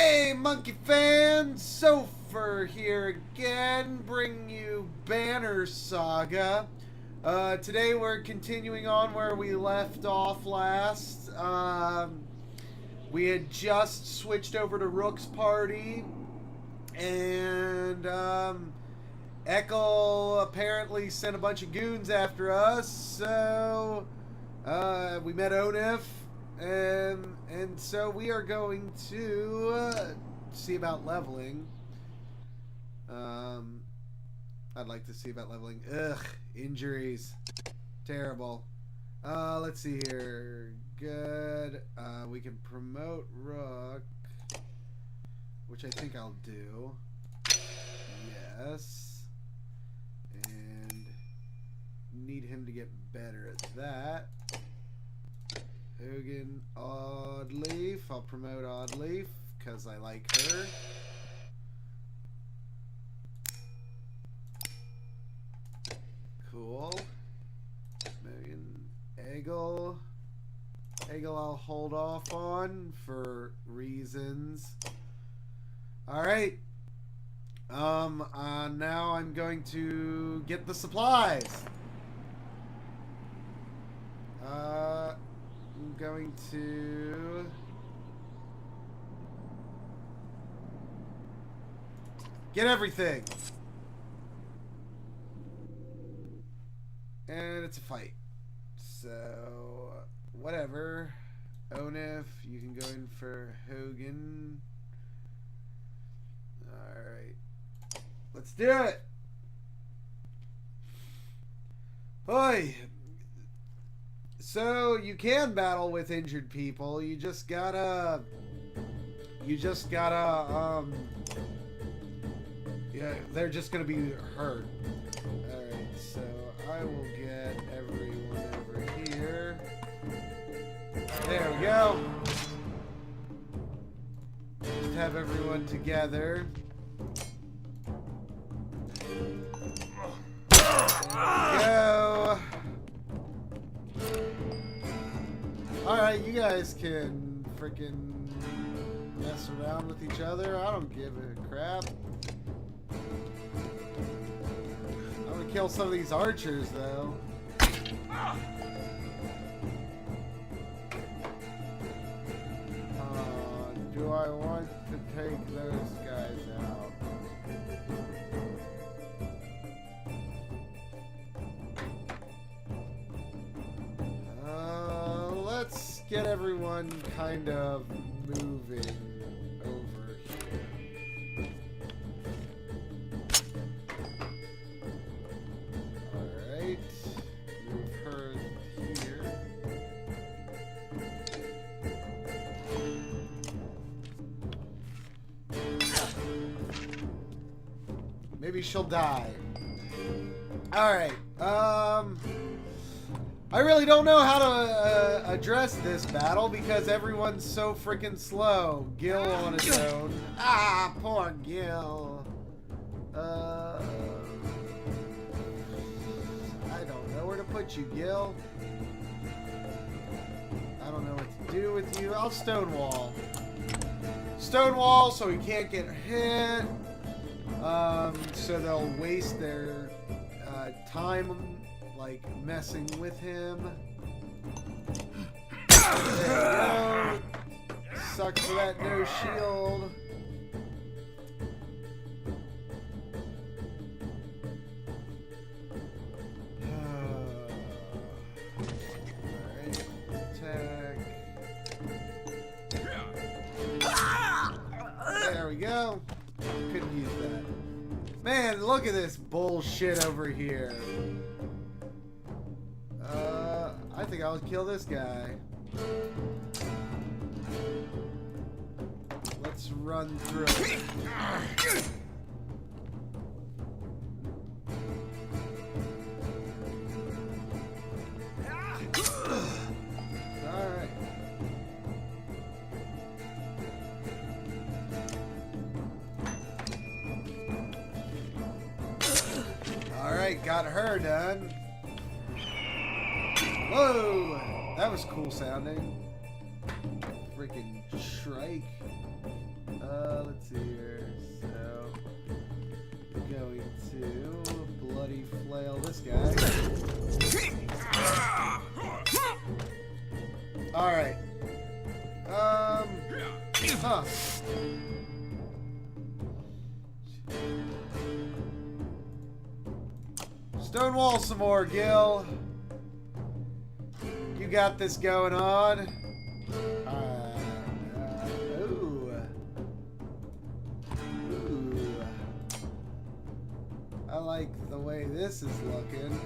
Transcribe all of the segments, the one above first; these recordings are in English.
Hey, Monkeyfin! Xofer here again, bringing you Banner Saga. Today we're continuing on where we left off last. We had just switched over to Rook's party, and Echo apparently sent a bunch of goons after us, so we met Onif. And so we are going to see about leveling. I'd like to see about leveling. Ugh, injuries. Terrible. Let's see here. Good. We can promote Rook, which I think I'll do. Yes. And need him to get better at that. Hogan, Oddleaf. I'll promote Oddleaf because I like her. Cool. Megan, Eggle. Eggle I'll hold off on for reasons. Alright. Now I'm going to get the supplies. I'm going to get everything. And it's a fight. So, whatever. Onif, you can go in for Hogan. Alright. Let's do it. Oi! So you can battle with injured people. You just gotta yeah, they're just gonna be hurt. Alright, so I will get everyone over here. There we go. Just have everyone together. There we go. Alright, you guys can freaking mess around with each other. I don't give a crap. I'm gonna kill some of these archers, though. Do I want to take those guys out? Let's get everyone kind of moving over here. Alright. Move her here. Maybe she'll die. Alright. I really don't know how to address this battle because everyone's so freaking slow. Gil on his own. Ah, poor Gil. I don't know where to put you, Gil. I don't know what to do with you. I'll stonewall. Stonewall so he can't get hit. So they'll waste their time like messing with him. There we go. Sucks for that no shield. Alright, attack. There we go. Couldn't use that. Man, look at this bullshit over here. I think I'll kill this guy. Let's run through it. Alright. Alright, got her done. Whoa! That was cool sounding. Freaking Shrike. Let's see here. So, going to bloody flail this guy. All right. Huh. Stonewall some more, Gil. You got this going on. Ooh. I like the way this is looking.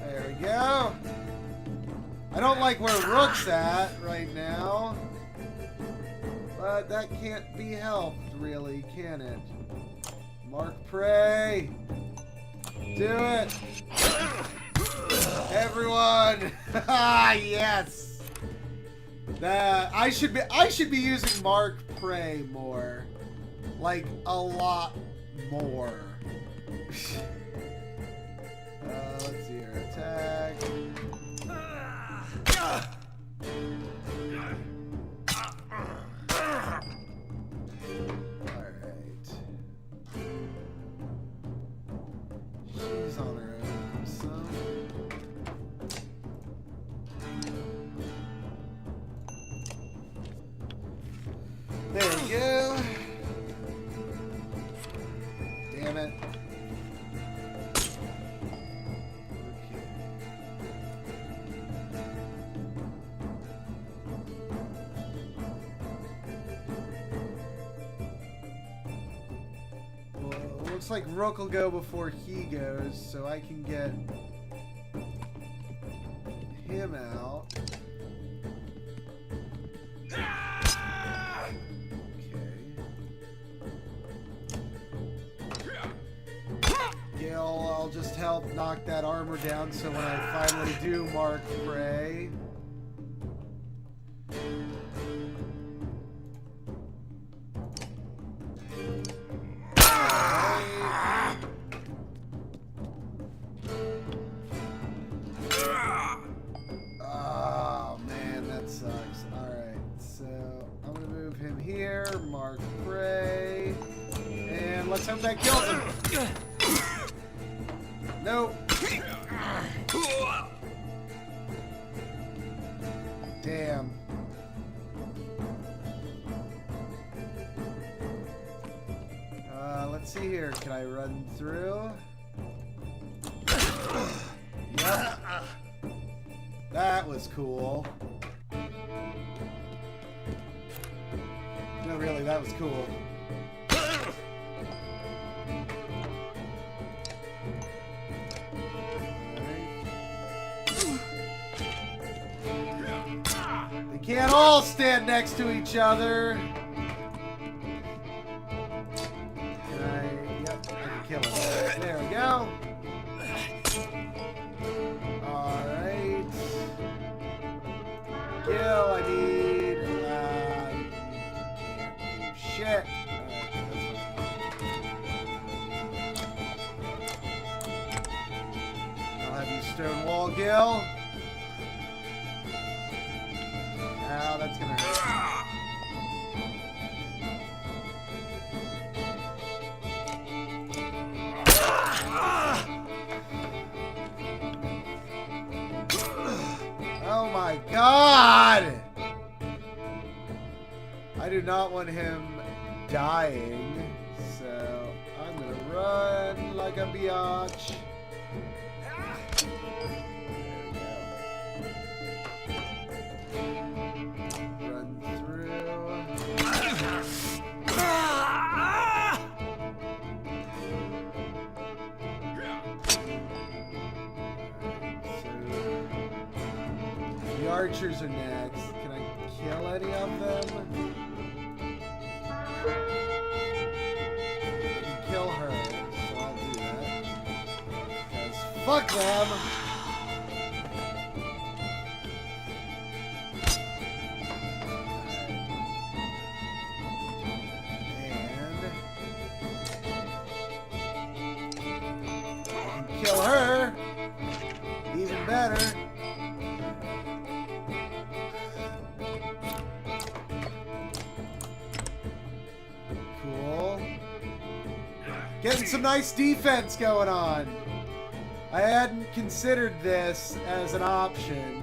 There we go. I don't like where Rook's at right now. But that can't be helped, really, can it? Mark Prey! Do it! Everyone! Yes! That I should be using Mark Prey more. Like a lot more. Let's see here. Attack. Alright. She's on her own, so. There we go. Damn it. Looks like Rook will go before he goes, so I can get him out. Okay. Gil, I'll just help knock that armor down so when I finally do Mark Prey. Let's hope that kills him. Nope. Damn. Let's see here. Can I run through? Yep. That was cool. No, really, that was cool. Can't all stand next to each other. Yep, I can kill him. There we go. Alright. Kill, I need. Can't do shit. I'll have you stonewall, Gil. Ow, that's gonna hurt. Oh my god! I do not want him dying, so I'm gonna run like a biatch. The archers are next. Can I kill any of them? I can kill her, so I'll do that. Because fuck them! And I can kill her, even better. Cool. Getting some nice defense going on. I hadn't considered this as an option.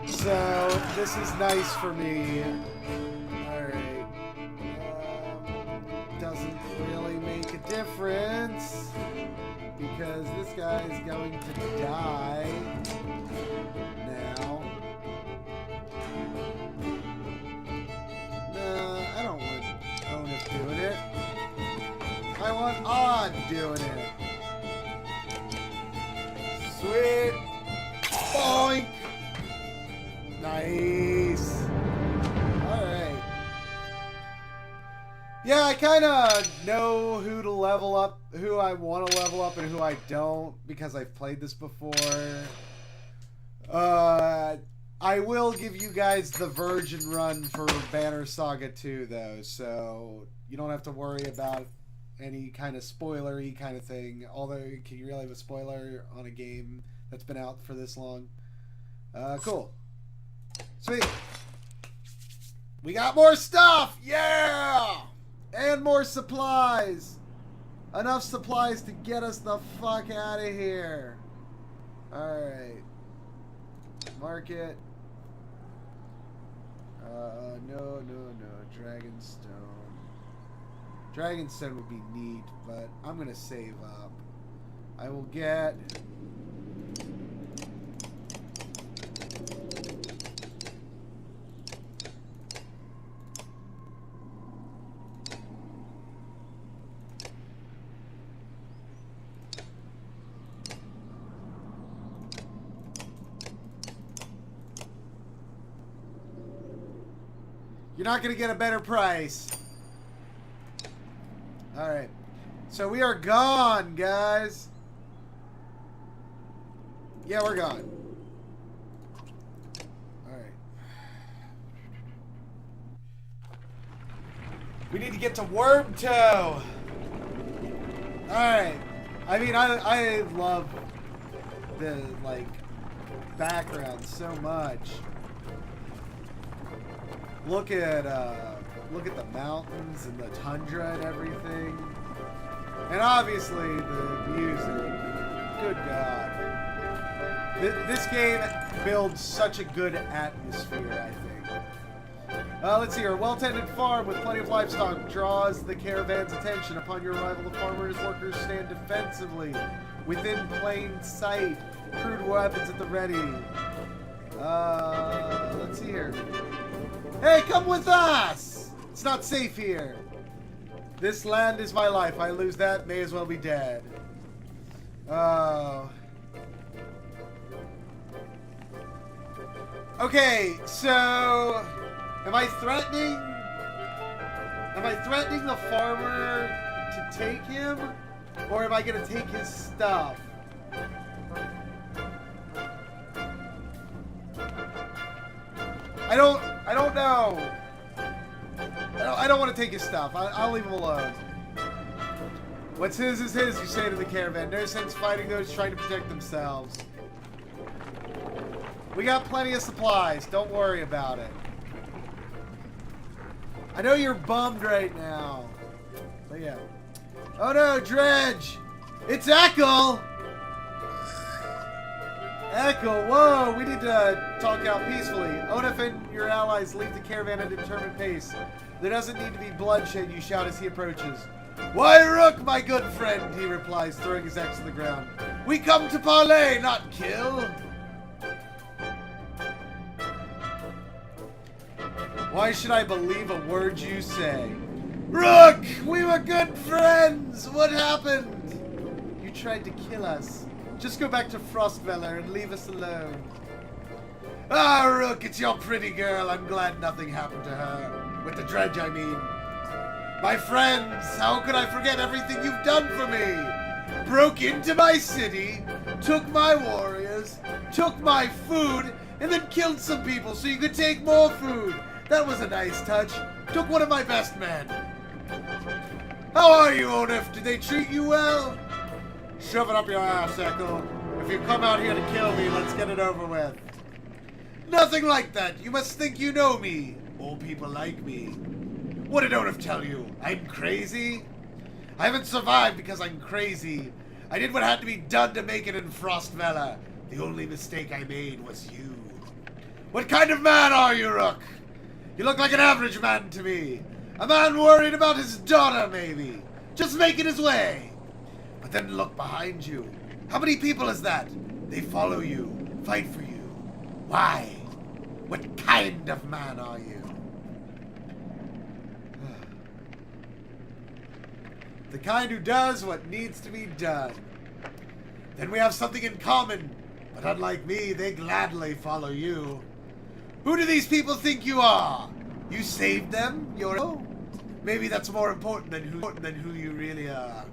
So, this is nice for me. Alright. Doesn't really make a difference. Because this guy is going to die now. Nah, I don't want Onif doing it. I want Odd doing it. Sweet. Boink. Nice. Alright. Yeah, I kind of know who to level up, who I want to level up and who I don't, because I've played this before. I will give you guys the virgin run for Banner Saga 2, though, so you don't have to worry about any kind of spoilery kind of thing, although can you really have a spoiler on a game that's been out for this long? Cool. Sweet. We got more stuff! Yeah! And more supplies! Enough supplies to get us the fuck out of here. Alright. Market. No. Dragonstone. Dragonstone would be neat, but I'm gonna save up. I will get... You're not going to get a better price. Alright. So we are gone, guys. Yeah, we're gone. Alright. We need to get to Wormtoe. Alright. I mean, I love the, like, background so much. Look at the mountains and the tundra and everything. And obviously the music. Good God. This game builds such a good atmosphere, I think. Let's see here. A well-tended farm with plenty of livestock draws the caravan's attention. Upon your arrival, the farmer's workers stand defensively within plain sight. Crude weapons at the ready. Let's see here. Hey, come with us! It's not safe here. This land is my life. I lose that, may as well be dead. Oh. Okay, so... Am I threatening the farmer to take him? Or am I going to take his stuff? I don't know. I don't want to take his stuff. I'll leave him alone. What's his is his, you say to the caravan. No sense fighting those trying to protect themselves. We got plenty of supplies. Don't worry about it. I know you're bummed right now. But yeah. Oh no, Dredge! It's Echo! Echo, whoa! We need to talk out peacefully. Onif and your allies leave the caravan at a determined pace. There doesn't need to be bloodshed, you shout as he approaches. Why, Rook, my good friend, he replies, throwing his axe to the ground. We come to parley, not kill. Why should I believe a word you say? Rook, we were good friends. What happened? You tried to kill us. Just go back to Frostveller and leave us alone. Ah, Rook, it's your pretty girl. I'm glad nothing happened to her. With the Dredge, I mean. My friends, how could I forget everything you've done for me? Broke into my city, took my warriors, took my food, and then killed some people so you could take more food. That was a nice touch. Took one of my best men. How are you, Onif? Did they treat you well? shove it up your ass, Echo. If you come out here to kill me, let's get it over with. Nothing like that. You must think you know me. Old people like me. What did Onif tell you? I'm crazy? I haven't survived because I'm crazy. I did what had to be done to make it in Frostvella. The only mistake I made was you. What kind of man are you, Rook? You look like an average man to me. A man worried about his daughter, maybe. Just making his way. But then look behind you. How many people is that? They follow you, fight for you. Why? What kind of man are you? The kind who does what needs to be done. Then we have something in common. But unlike me, they gladly follow you. Who do these people think you are? You saved them? Maybe that's more important than who you really are.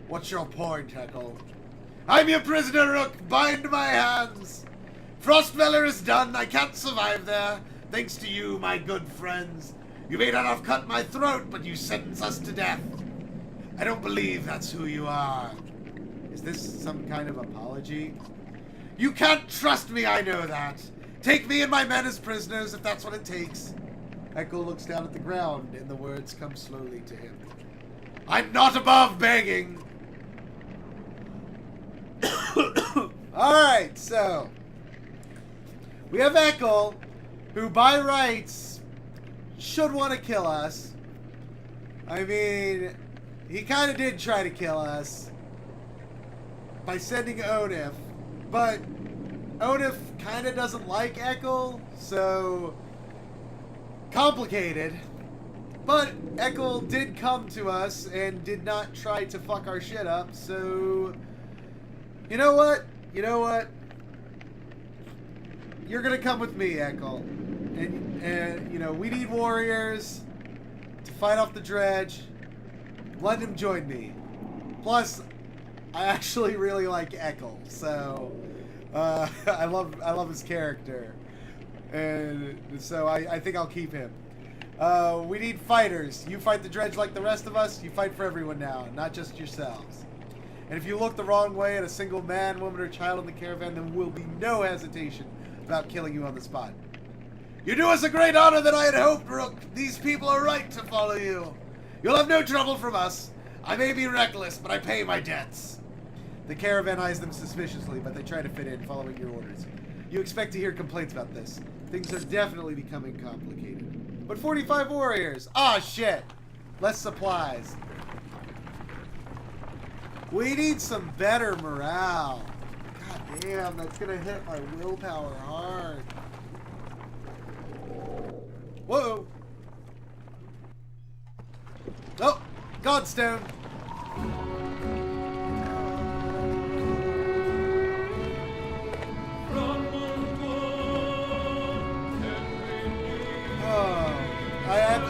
What's your point, Heckle? I'm your prisoner, Rook. Bind my hands. Frostveller is done. I can't survive there. Thanks to you, my good friends. You may not have cut my throat, but you sentence us to death. I don't believe that's who you are. Is this some kind of apology? You can't trust me, I know that. Take me and my men as prisoners if that's what it takes. Echo looks down at the ground and the words come slowly to him. I'm not above begging. Alright, so we have Echo, who by rights should want to kill us. I mean, he kind of did try to kill us by sending Onif, but Onif kind of doesn't like Echo, so complicated. But Echo did come to us and did not try to fuck our shit up, so you know what? You know what? You're gonna come with me, Echo. And you know, we need warriors to fight off the dredge. Let him join me. Plus, I actually really like Echo, so I love his character, and so I think I'll keep him. We need fighters. You fight the dredge like the rest of us. You fight for everyone now, not just yourselves. And if you look the wrong way at a single man, woman, or child in the caravan, there will be no hesitation about killing you on the spot. You do us a great honor that I had hoped, Rook. These people are right to follow you. You'll have no trouble from us. I may be reckless, but I pay my debts. The caravan eyes them suspiciously, but they try to fit in, following your orders. You expect to hear complaints about this. Things are definitely becoming complicated. But 45 warriors! Ah, shit! Less supplies. We need some better morale. God damn, that's gonna hit my willpower hard. Whoa! Oh! Godstone!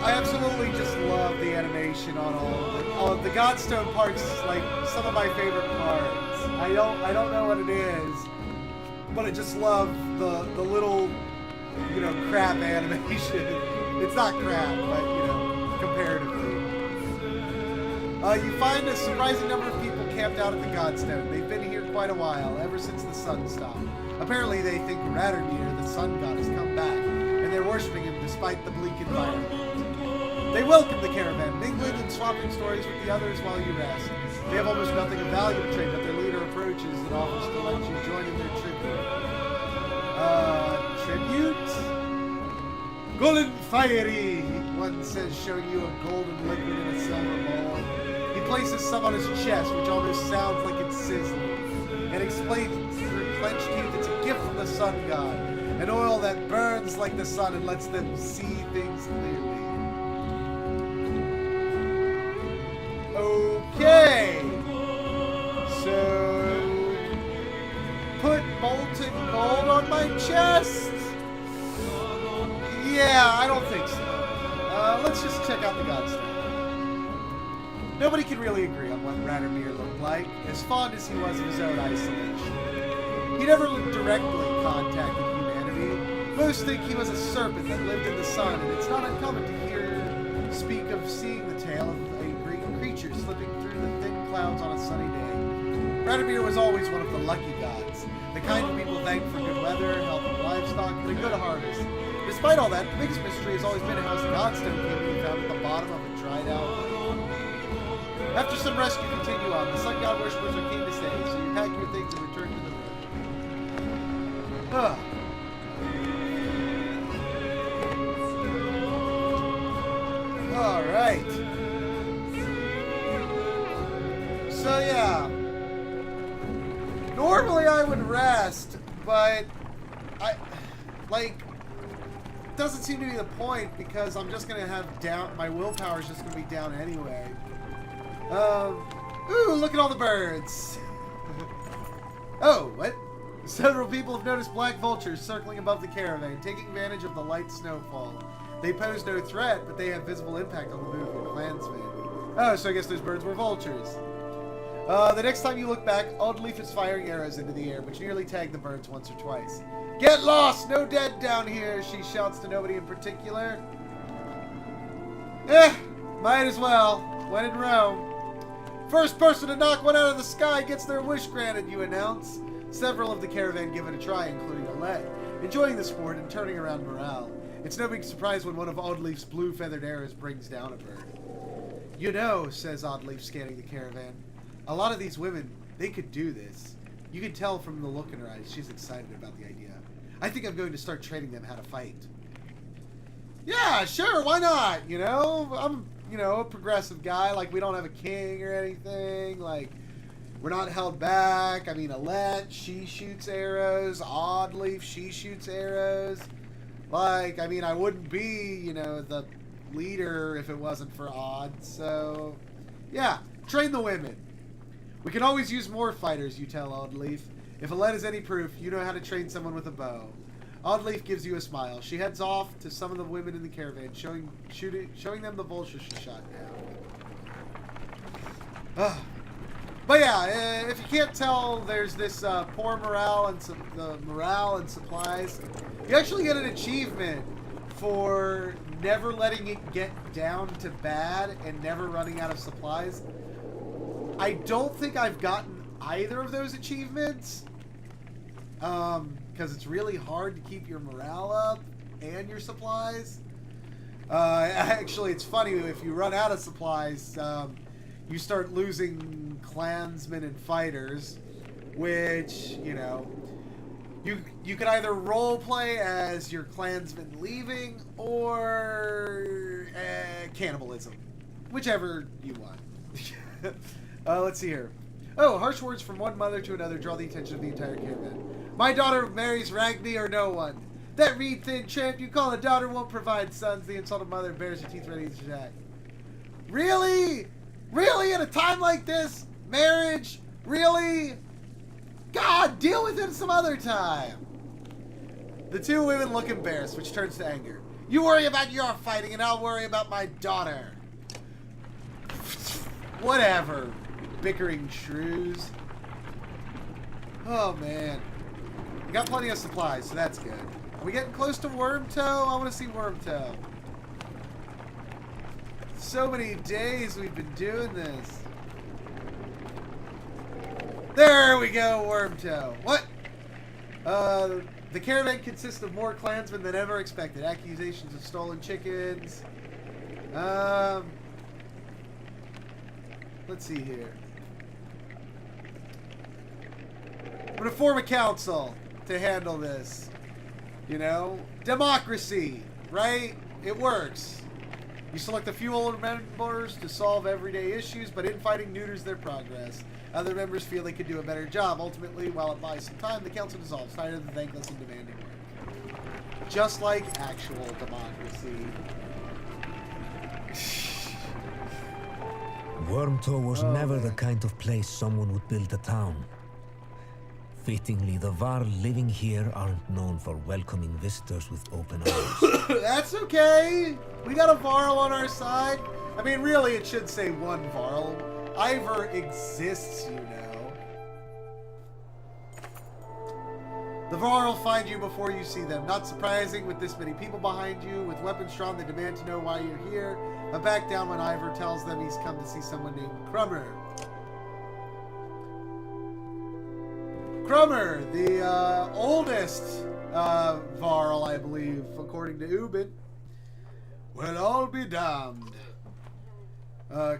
I absolutely just love the animation on all of the Godstone parts. Is like some of my favorite parts. I don't know what it is, but I just love the little, you know, crap animation. It's not crap, but you know, comparatively. You find a surprising number of people camped out at the Godstone. They've been here quite a while, ever since the sun stopped. Apparently, they think Radomir, the sun god, has come back, and they're worshiping him despite the bleak environment. They welcome the caravan, mingling and swapping stories with the others while you rest. They have almost nothing of value to trade, but their leader approaches and offers to let you join in their tribute. Tribute? Golden fiery, one says, showing you a golden liquid in a silver bowl. He places some on his chest, which almost sounds like it's sizzling, and explains through clenched teeth it's a gift from the sun god, an oil that burns like the sun and lets them see things clearly. Okay, so put molten gold on my chest? Yeah, I don't think so. Let's just check out the Godstone. Nobody can really agree on what Radomir looked like, as fond as he was of his own isolation. He never directly contacted humanity. Most think he was a serpent that lived in the sun, and it's not uncommon to hear speak of seeing the tail of a great creature slipping through the thin clouds on a sunny day. Radomir was always one of the lucky gods, the kind of people thanked for good weather, healthy livestock, and a good harvest. Despite all that, the biggest mystery has always been how the Godstone came to be found at the bottom of a dried-out lake. After some rest, you continue on. The sun god worshippers are keen to stay, so you pack your things and return to the room. Alright. So yeah. Normally I would rest, but doesn't seem to be the point because I'm just gonna have down, my willpower is just gonna be down anyway. Ooh, look at all the birds. Oh, what? Several people have noticed black vultures circling above the caravan, taking advantage of the light snowfall. They pose no threat, but they have visible impact on the movement of clansmen. Oh, so I guess those birds were vultures. The next time you look back, Oddleaf is firing arrows into the air, but you nearly tag the birds once or twice. Get lost! No dead down here, she shouts to nobody in particular. Might as well. When in Rome. First person to knock one out of the sky gets their wish granted, you announce. Several of the caravan give it a try, including Alette, enjoying the sport and turning around morale. It's no big surprise when one of Oddleaf's blue feathered arrows brings down a bird. You know, says Oddleaf, scanning the caravan, a lot of these women, they could do this. You can tell from the look in her eyes she's excited about the idea. I think I'm going to start training them how to fight. Yeah, sure, why not? You know, I'm, a progressive guy. Like, we don't have a king or anything. Like, we're not held back. I mean, Alette, she shoots arrows. Oddleaf, she shoots arrows. Like, I mean, I wouldn't be, the leader if it wasn't for Odd. So, yeah, train the women. We can always use more fighters, you tell Oddleaf. If Alette is any proof, you know how to train someone with a bow. Oddleaf gives you a smile. She heads off to some of the women in the caravan, showing them the vulture she shot down. But yeah, if you can't tell, there's this poor morale and morale and supplies. You actually get an achievement for never letting it get down to bad and never running out of supplies. I don't think I've gotten either of those achievements. Because it's really hard to keep your morale up and your supplies. Actually, it's funny, if you run out of supplies, you start losing clansmen and fighters, which, you can either roleplay as your clansmen leaving or cannibalism, whichever you want. Let's see here. Oh, harsh words from one mother to another draw the attention of the entire caravan. My daughter marries Ragni or no one. That reed-thin tramp you call a daughter won't provide sons. The insulted mother bares her teeth ready to attack. Really? Really? At a time like this? Marriage? Really? God, deal with it some other time. The two women look embarrassed, which turns to anger. You worry about your fighting, and I'll worry about my daughter. Whatever. Bickering shrews. Oh, man. We got plenty of supplies, so that's good. Are we getting close to Wormtoe? I want to see Wormtoe. So many days we've been doing this. There we go, Wormtoe. What? The caravan consists of more clansmen than ever expected. Accusations of stolen chickens. Let's see here. I'm going to form a council to handle this. Democracy, right? It works. You select a few older members to solve everyday issues, but infighting neuters their progress. Other members feel they could do a better job. Ultimately, while it buys some time, the council dissolves, tired of the thankless and demanding work. Just like actual democracy. Wormtoe was never the kind of place someone would build a town. Fittingly, the Varl living here aren't known for welcoming visitors with open arms. That's okay. We got a Varl on our side. I mean, really, it should say one Varl. Ivor exists, The Varl find you before you see them. Not surprising with this many people behind you. With weapons drawn, they demand to know why you're here. But back down when Ivor tells them he's come to see someone named Crummer. Crummer, the oldest Varl, I believe, according to Ubin. Well, I'll be damned.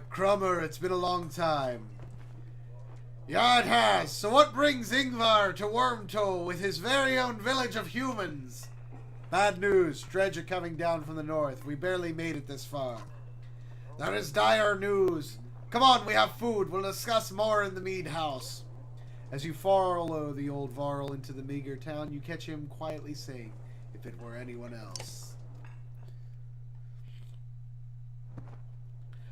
Crummer, it's been a long time. Yeah, it has. So what brings Ingvar to Wormtoe with his very own village of humans? Bad news. Dredge are coming down from the north. We barely made it this far. That is dire news. Come on, we have food. We'll discuss more in the mead house. As you follow the old Varl into the meager town, you catch him quietly saying, if it were anyone else.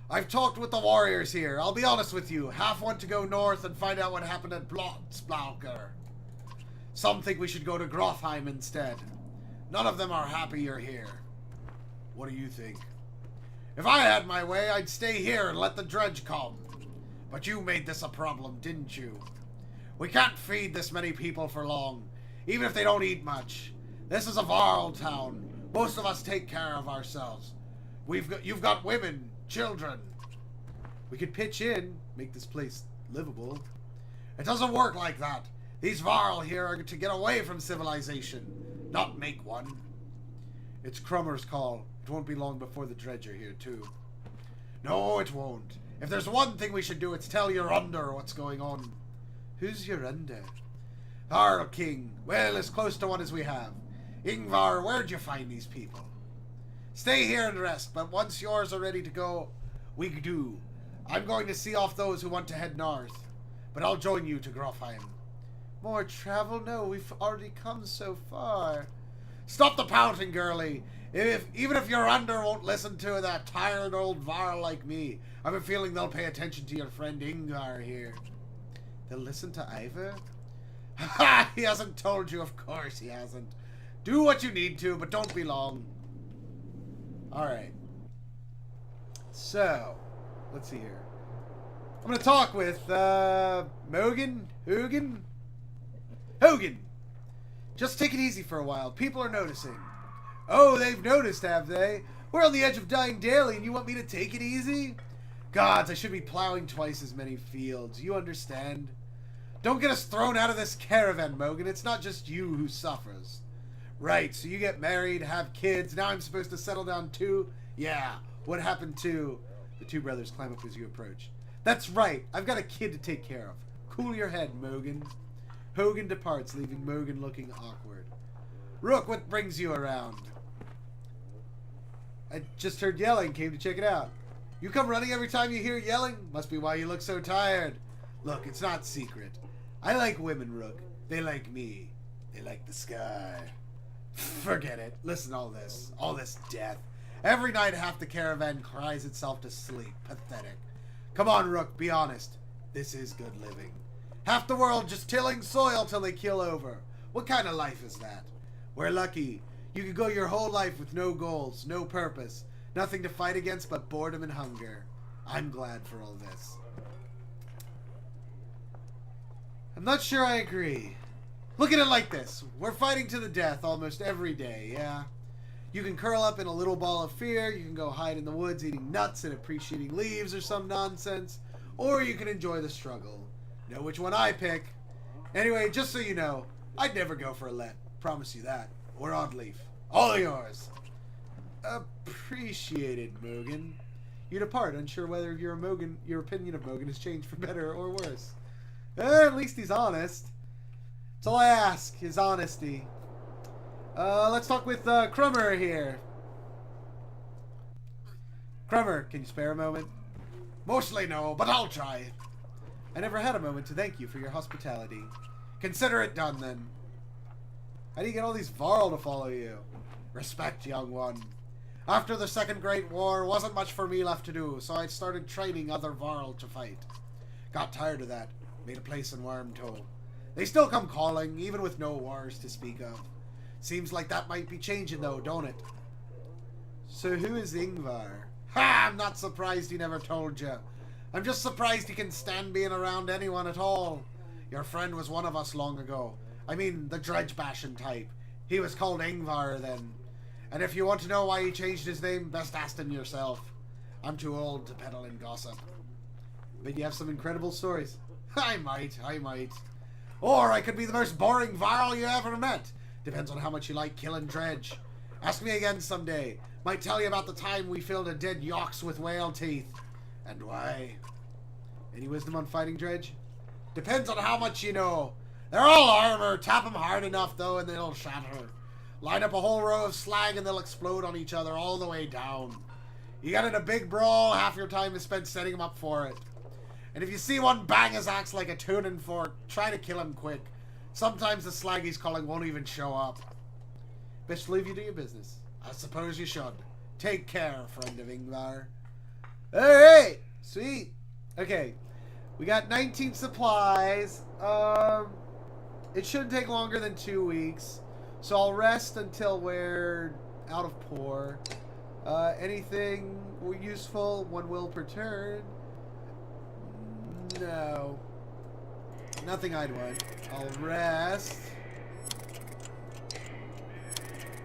I've talked with the warriors here. I'll be honest with you. Half want to go north and find out what happened at Blotsblauker. Some think we should go to Grofheim instead. None of them are happy you're here. What do you think? If I had my way, I'd stay here and let the dredge come. But you made this a problem, didn't you? We can't feed this many people for long, even if they don't eat much. This is a Varl town. Most of us take care of ourselves. You've got women, children. We could pitch in, make this place livable. It doesn't work like that. These Varl here are to get away from civilization, not make one. It's Crummer's call. It won't be long before the dredge are here too. No, it won't. If there's one thing we should do, it's tell Yorunder what's going on. Who's Yorunder? Varl King. Well, as close to one as we have. Ingvar, where'd you find these people? Stay here and rest, but once yours are ready to go, we do. I'm going to see off those who want to head north, but I'll join you to Grofheim. More travel? No, we've already come so far. Stop the pouting, girlie. Even if your under won't listen to that tired old Varl like me, I have a feeling they'll pay attention to your friend Ingvar here. They'll listen to Ivor? Ha! He hasn't told you, of course he hasn't. Do what you need to, but don't be long. Alright. So, let's see here. I'm going to talk with, Hogan? Just take it easy for a while. People are noticing. Oh, they've noticed, have they? We're on the edge of dying daily, and you want me to take it easy? Gods, I should be plowing twice as many fields. You understand? Don't get us thrown out of this caravan, Mogan. It's not just you who suffers. Right, so you get married, have kids. Now I'm supposed to settle down too? Yeah, what happened to... The two brothers climb up as you approach. That's right, I've got a kid to take care of. Cool your head, Mogan. Hogan departs, leaving Mogan looking awkward. Rook, what brings you around? I just heard yelling, came to check it out. You come running every time you hear yelling? Must be why you look so tired. Look, it's not secret. I like women, Rook. They like me. They like the sky. Forget it. Listen to all this death. Every night half the caravan cries itself to sleep. Pathetic. Come on, Rook, be honest. This is good living. Half the world just tilling soil till they keel over. What kind of life is that? We're lucky. You could go your whole life with no goals, no purpose, nothing to fight against but boredom and hunger. I'm glad for all this. I'm not sure I agree. Look at it like this. We're fighting to the death almost every day, yeah? You can curl up in a little ball of fear, you can go hide in the woods eating nuts and appreciating leaves or some nonsense, or you can enjoy the struggle. Know which one I pick. Anyway, just so you know, I'd never go for a let. Promise you that. Or Oddleaf. All yours. Appreciated, Mogan. You depart, unsure whether your opinion of Mogan has changed for better or worse. At least he's honest. That's all I ask, is honesty. Let's talk with Crummer here. Crummer, can you spare a moment? Mostly no, but I'll try. I never had a moment to thank you for your hospitality. Consider it done, then. How do you get all these Varl to follow you? Respect, young one. After the Second Great War, wasn't much for me left to do, so I started training other Varl to fight. Got tired of that. Made a place in Wormtoe. They still come calling, even with no wars to speak of. Seems like that might be changing, though, don't it? So who is Ingvar? Ha! I'm not surprised he never told you. I'm just surprised he can stand being around anyone at all. Your friend was one of us long ago. I mean, the dredge-bashing type. He was called Ingvar then. And if you want to know why he changed his name, best ask him yourself. I'm too old to peddle in gossip. But you have some incredible stories. I might. Or I could be the most boring varl you ever met. Depends on how much you like killing Dredge. Ask me again someday. Might tell you about the time we filled a dead yox with whale teeth. And why? Any wisdom on fighting Dredge? Depends on how much you know. They're all armor. Tap them hard enough, though, and they'll shatter. Line up a whole row of slag, and they'll explode on each other all the way down. You get in a big brawl, half your time is spent setting them up for it. And if you see one bang his axe like a tuning fork, try to kill him quick. Sometimes the slag he's calling won't even show up. Best leave you to your business. I suppose you should. Take care, friend of Ingvar. Alright! Sweet. Okay. We got 19 supplies. It shouldn't take longer than 2 weeks. So I'll rest until we're out of pour. Anything useful? 1 will per turn. No. Nothing I'd want. I'll rest.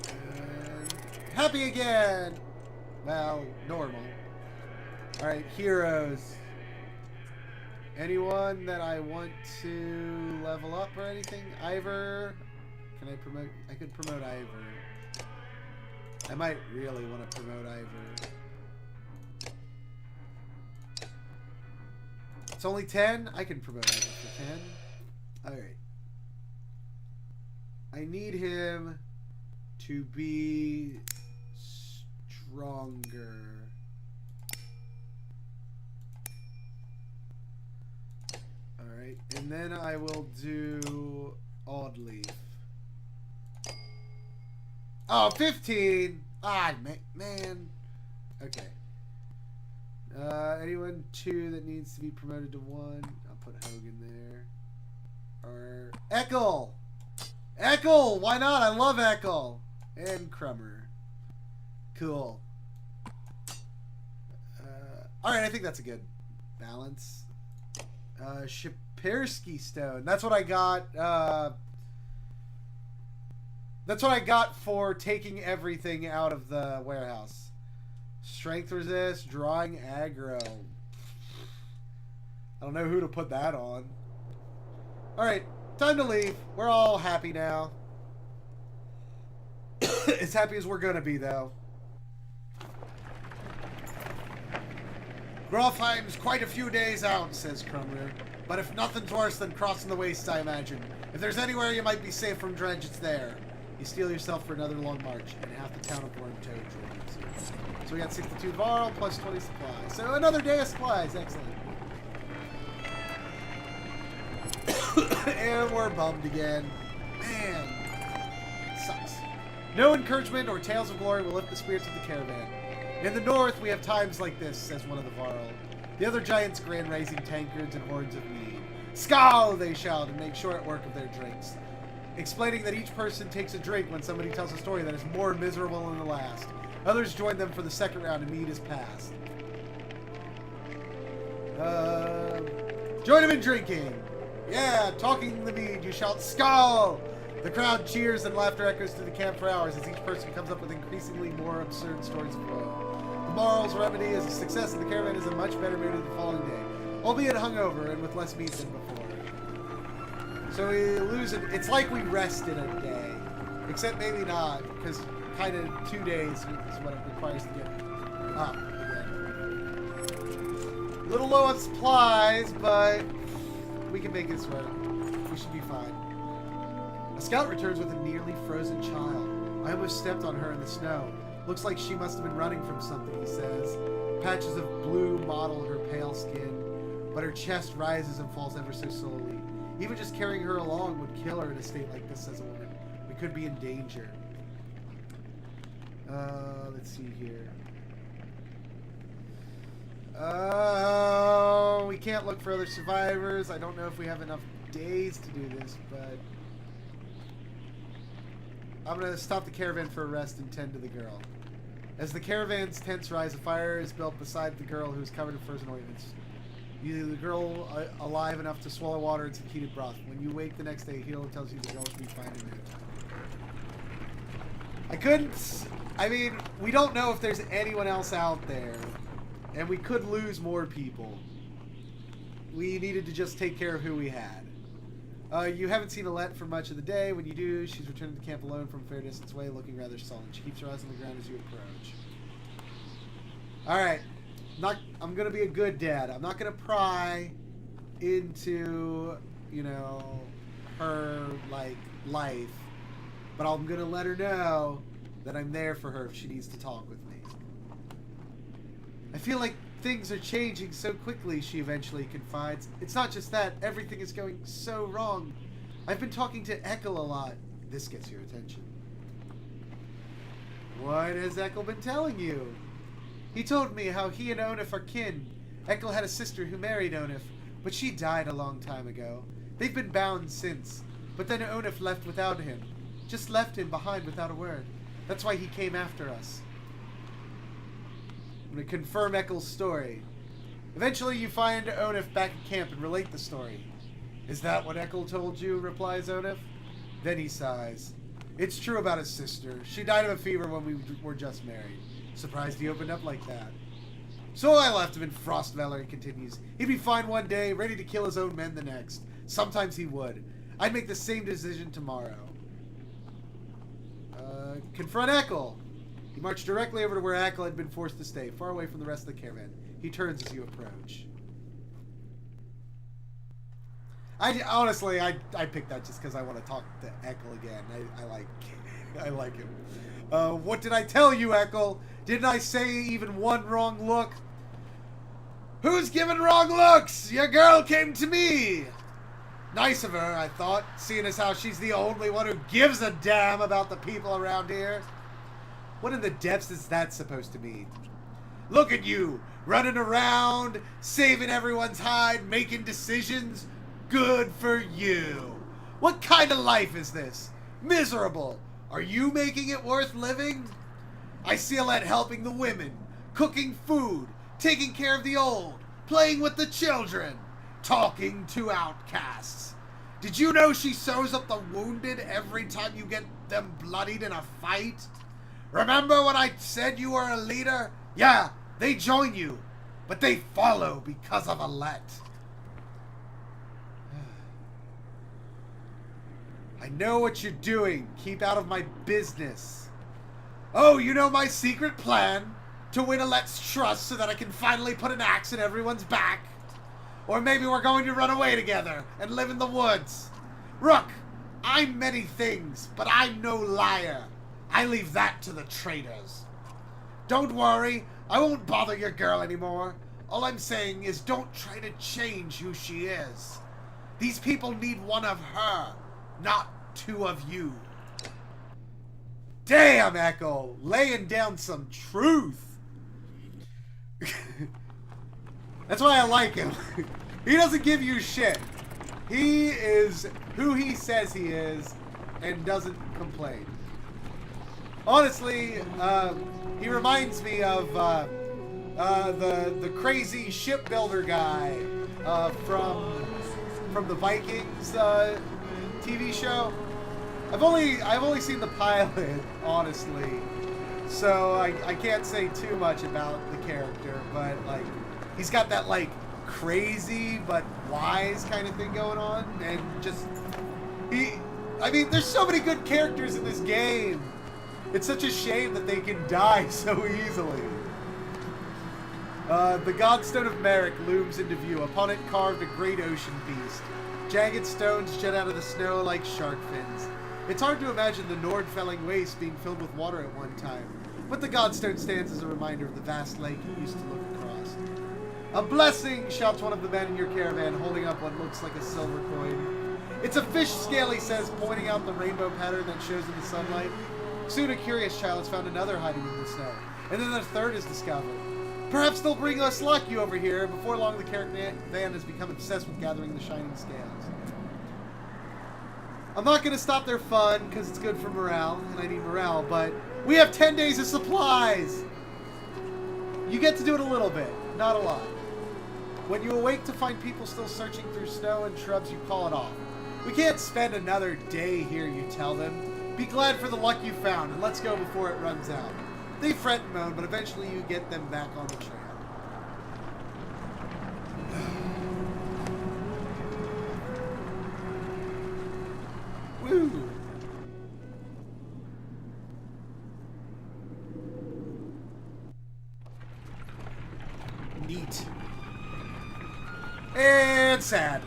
And happy again! Well, normal. Alright, heroes. Anyone that I want to level up or anything? Ivor? Can I promote? I could promote Ivor. I might really want to promote Ivor. It's only 10? I can promote Ivor for 10. Alright. I need him to be stronger. Alright, and then I will do Oddleaf. Oh, 15! Ah, man. Okay. Anyone 2 that needs to be promoted to 1? I'll put Hogan there. Or Eckel! Eckel! Why not? I love Eckel! And Crummer. Cool. Alright, I think that's a good balance. Shapersky Stone. That's what I got. That's what I got for taking everything out of the warehouse. Strength resist, drawing aggro. I don't know who to put that on. Alright, time to leave. We're all happy now. As happy as we're gonna be, though. Grofheim's quite a few days out, says Crummer. But if nothing's worse than crossing the wastes, I imagine. If there's anywhere you might be safe from Dredge, it's there. You steel yourself for another long march, and half the town of Wormtoad joins you. So we got 62 Varl plus 20 supplies. So another day of supplies. Excellent. And we're bummed again. Man. Sucks. No encouragement or tales of glory will lift the spirits of the caravan. In the north, we have times like this, says one of the Varl. The other giants grin, raising tankards and horns of mead. Skål, they shout, and make short work of their drinks, explaining that each person takes a drink when somebody tells a story that is more miserable than the last. Others join them for the second round and mead is passed. Join them in drinking. Yeah, talking the mead, you shout, Skål! The crowd cheers and laughter echoes through the camp for hours as each person comes up with increasingly more absurd stories of woe. The moral's remedy is a success and the caravan is in a much better mood the following day, albeit hungover and with less meat than before. So we lose it. It's like we rested a day. Except maybe not, because kind of 2 days is what it requires to get up again. A little low on supplies, but we can make this work. We should be fine. A scout returns with a nearly frozen child. I almost stepped on her in the snow. Looks like she must have been running from something, he says. Patches of blue mottle her pale skin, but her chest rises and falls ever so slowly. Even just carrying her along would kill her in a state like this, says a woman. We could be in danger. Let's see here. We can't look for other survivors. I don't know if we have enough days to do this, but I'm going to stop the caravan for a rest and tend to the girl. As the caravan's tents rise, a fire is built beside the girl who's covered in frozen ointments. The girl alive enough to swallow water and some heated broth. When you wake the next day, Hilo tells you the girl should be fine in no time. I mean, we don't know if there's anyone else out there. And we could lose more people. We needed to just take care of who we had. You haven't seen Alette for much of the day. When you do, she's returning to camp alone from a fair distance away, looking rather sullen. She keeps her eyes on the ground as you approach. Alright. I'm going to be a good dad. I'm not going to pry into, you know, her, like, life. But I'm going to let her know that I'm there for her if she needs to talk with me. I feel like things are changing so quickly, she eventually confides. It's not just that. Everything is going so wrong. I've been talking to Eckel a lot. This gets your attention. What has Eckel been telling you? He told me how he and Onif are kin. Eckel had a sister who married Onif, but she died a long time ago. They've been bound since, but then Onif left without him. Just left him behind without a word. That's why he came after us. I'm going to confirm Eckel's story. Eventually you find Onif back at camp and relate the story. Is that what Eckel told you? Replies Onif. Then he sighs. It's true about his sister. She died of a fever when we were just married. Surprised he opened up like that. So I left him in Frostvalor, he continues. He'd be fine one day, ready to kill his own men the next. Sometimes he would. I'd make the same decision tomorrow. Confront Eckel. He marched directly over to where Eckel had been forced to stay, far away from the rest of the caravan. He turns as you approach. Honestly, I picked that just because I want to talk to Eckel again. I like him. What did I tell you, Eckel? Didn't I say even one wrong look? Who's giving wrong looks? Your girl came to me. Nice of her, I thought, seeing as how she's the only one who gives a damn about the people around here. What in the depths is that supposed to mean? Look at you, running around, saving everyone's hide, making decisions. Good for you. What kind of life is this? Miserable. Are you making it worth living? I see Alette helping the women, cooking food, taking care of the old, playing with the children, talking to outcasts. Did you know she sews up the wounded every time you get them bloodied in a fight? Remember when I said you were a leader? Yeah, they join you, but they follow because of Alette. I know what you're doing. Keep out of my business. Oh, you know my secret plan? To win Alette's trust so that I can finally put an axe in everyone's back? Or maybe we're going to run away together and live in the woods. Rook, I'm many things, but I'm no liar. I leave that to the traitors. Don't worry, I won't bother your girl anymore. All I'm saying is don't try to change who she is. These people need one of her, not two of you. Damn, Eckel, laying down some truth. That's why I like him. He doesn't give you shit. He is who he says he is and doesn't complain. Honestly, he reminds me of the crazy shipbuilder guy from the Vikings TV show. I've only seen the pilot, honestly, so I can't say too much about the character, but like he's got that like crazy but wise kind of thing going on, and just I mean, there's so many good characters in this game. It's such a shame that they can die so easily. The Godstone of Merrick looms into view. Upon it carved a great ocean beast. Jagged stones jut out of the snow like shark fins. It's hard to imagine the Nordfelling waste being filled with water at one time, but the Godstone stands as a reminder of the vast lake you used to look across. A blessing, shouts one of the men in your caravan, holding up what looks like a silver coin. It's a fish scale, he says, pointing out the rainbow pattern that shows in the sunlight. Soon a curious child has found another hiding in the snow, and then a third is discovered. Perhaps they'll bring us lucky over here. Before long, the caravan has become obsessed with gathering the shining scales. I'm not going to stop their fun, because it's good for morale, and I need morale, but we have 10 days of supplies! You get to do it a little bit, not a lot. When you awake to find people still searching through snow and shrubs, you call it off. We can't spend another day here, you tell them. Be glad for the luck you found, and let's go before it runs out. They fret and moan, but eventually you get them back on the trail. Woo! Neat. And sad.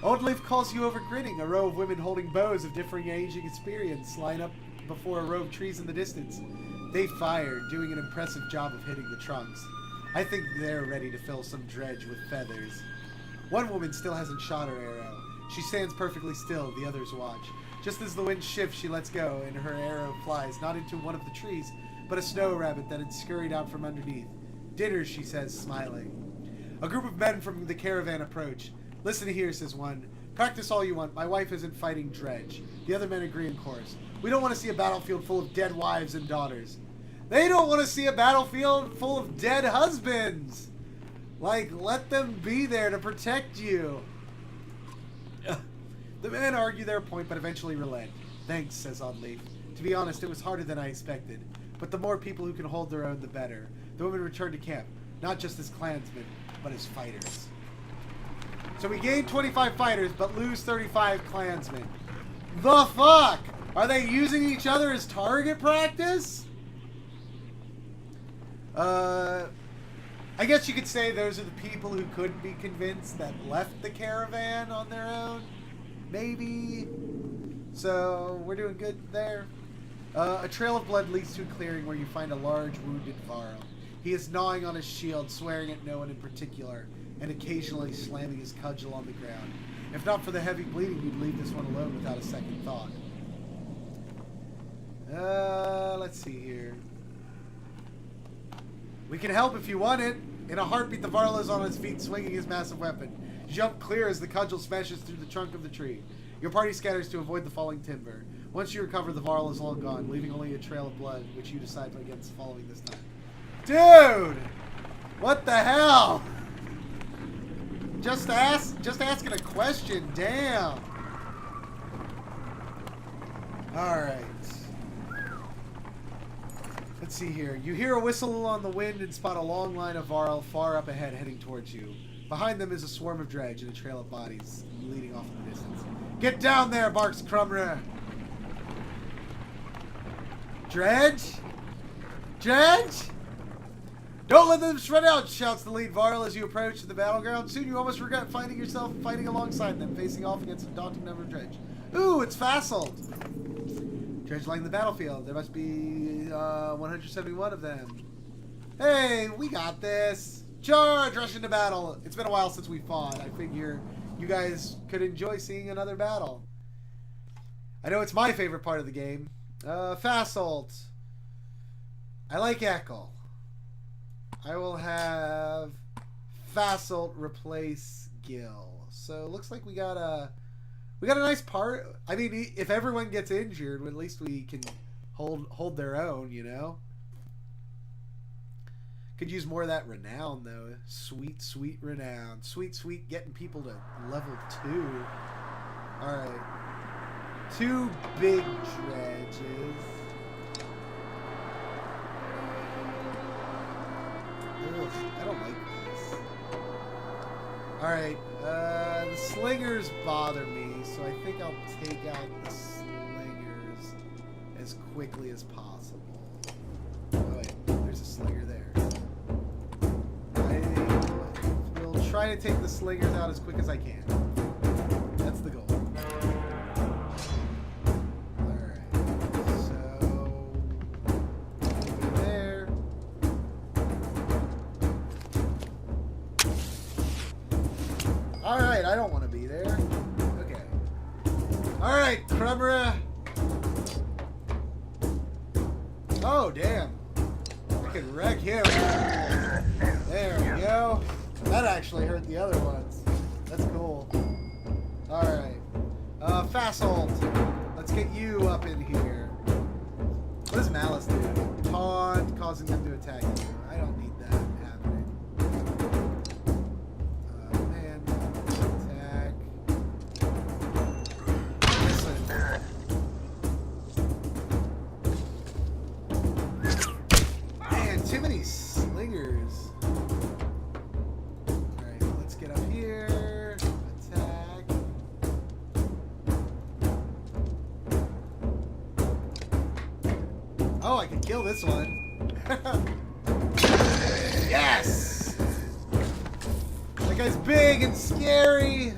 Old Leaf calls you over grinning. A row of women holding bows of differing age and experience line up before a row of trees in the distance. They fire, doing an impressive job of hitting the trunks. I think they're ready to fill some dredge with feathers. One woman still hasn't shot her arrow. She stands perfectly still, the others watch. Just as the wind shifts, she lets go, and her arrow flies not into one of the trees, but a snow rabbit that had scurried out from underneath. Dinner, she says, smiling. A group of men from the caravan approach. Listen here, says one. Practice all you want. My wife isn't fighting dredge. The other men agree in chorus. We don't want to see a battlefield full of dead wives and daughters. They don't want to see a battlefield full of dead husbands. Like, let them be there to protect you. The men argue their point, but eventually relent. Thanks, says Oddleaf. To be honest, it was harder than I expected. But the more people who can hold their own, the better. The women return to camp, not just as clansmen, but as fighters. So we gain 25 fighters, but lose 35 clansmen. The fuck? Are they using each other as target practice? I guess you could say those are the people who couldn't be convinced that left the caravan on their own. Maybe. So, we're doing good there. A trail of blood leads to a clearing where you find a large wounded Varl. He is gnawing on his shield, swearing at no one in particular, and occasionally slamming his cudgel on the ground. If not for the heavy bleeding, you'd leave this one alone without a second thought. Let's see here. We can help if you want it. In a heartbeat, the Varl is on his feet, swinging his massive weapon. You jump clear as the cudgel smashes through the trunk of the tree. Your party scatters to avoid the falling timber. Once you recover, the Varl is long gone, leaving only a trail of blood, which you decide against following this time. Dude! What the hell? Just asking a question, damn. Alright. Let's see here. You hear a whistle on the wind and spot a long line of Varl far up ahead heading towards you. Behind them is a swarm of dredge and a trail of bodies leading off in the distance. Get down there, barks Crumra. Dredge? Dredge? Don't let them spread out, shouts the lead Varl as you approach the battleground. Soon you almost regret finding yourself fighting alongside them, facing off against a daunting number of dredge. Ooh, it's Fasselt. Dredge lying the battlefield. There must be 171 of them. Hey, we got this. Charge! Rush into battle. It's been a while since we fought. I figure you guys could enjoy seeing another battle. I know it's my favorite part of the game. Fasselt. I like Ekkel. I will have Fasselt replace Gil. So it looks like we got a nice part. I mean, if everyone gets injured, at least we can hold their own, you know. Could use more of that renown though. Sweet, sweet renown. Sweet, sweet getting people to level 2. All right. 2 big dredges. Ugh, I don't like this. Alright, the slingers bother me, so I think I'll take out the slingers as quickly as possible. Oh wait, there's a slinger there. I will try to take the slingers out as quick as I can. That's the goal. Alright, I don't want to be there. Okay. Alright, Crumra. Oh, damn. I can wreck him. There we go. That actually hurt the other ones. That's cool. Alright. Fasselt. Let's get you up in here. What does Malice do? Taunt, causing them to attack you. I don't need that happening. Man. Attack. Listen. Man, too many slingers. Alright, let's get up here. Attack. I can kill this one. Yes! That guy's big and scary.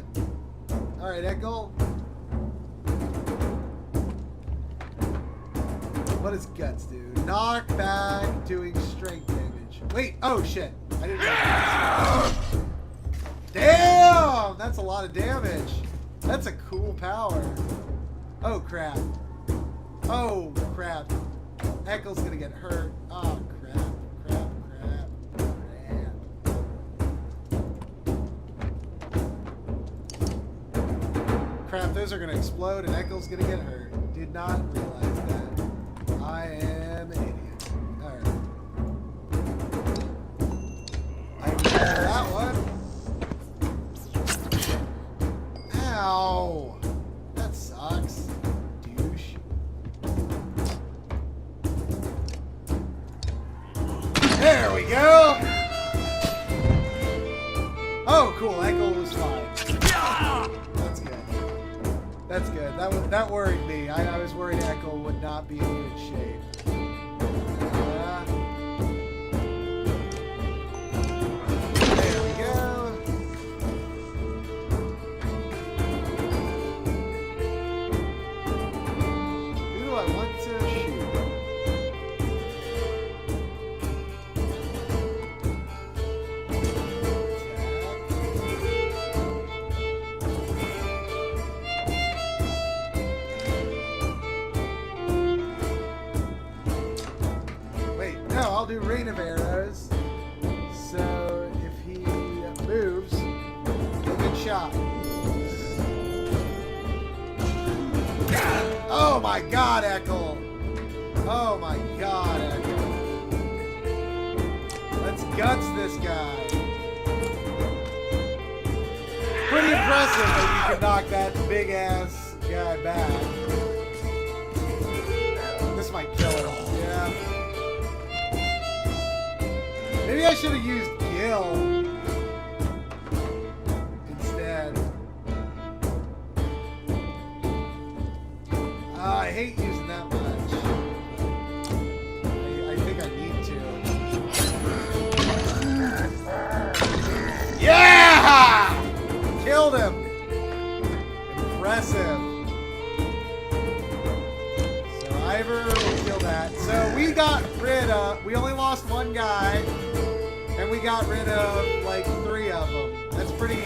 Alright, Echo. What does guts do? Knock back, doing strength damage. Wait, oh shit. I didn't know that. Damn! That's a lot of damage. That's a cool power. Oh crap. Oh crap. Echo's gonna get hurt. Oh crap. Crap, those are gonna explode and Echo's gonna get hurt. Did not realize that. I am an idiot. Alright. I can get that one. Ow! That sucks. Douche. There we go! Oh, cool. Echo was fine. That's good. That's good. That worried me. I was worried Echo would not be in good shape. There we go. Who do I want to shoot? I'll do rain of arrows. So if he moves, he'll get shot. Oh my god, Echo! Oh my god, Echo. Let's guts this guy. Pretty impressive that you can knock that big ass guy back. This might kill him. Yeah. Maybe I should have used Gil instead. I hate using that much. I think I need to. Yeah! Killed him! Impressive. So Ivor will kill that. So we got rid of... We only lost one guy. And we got rid of like 3 of them. That's pretty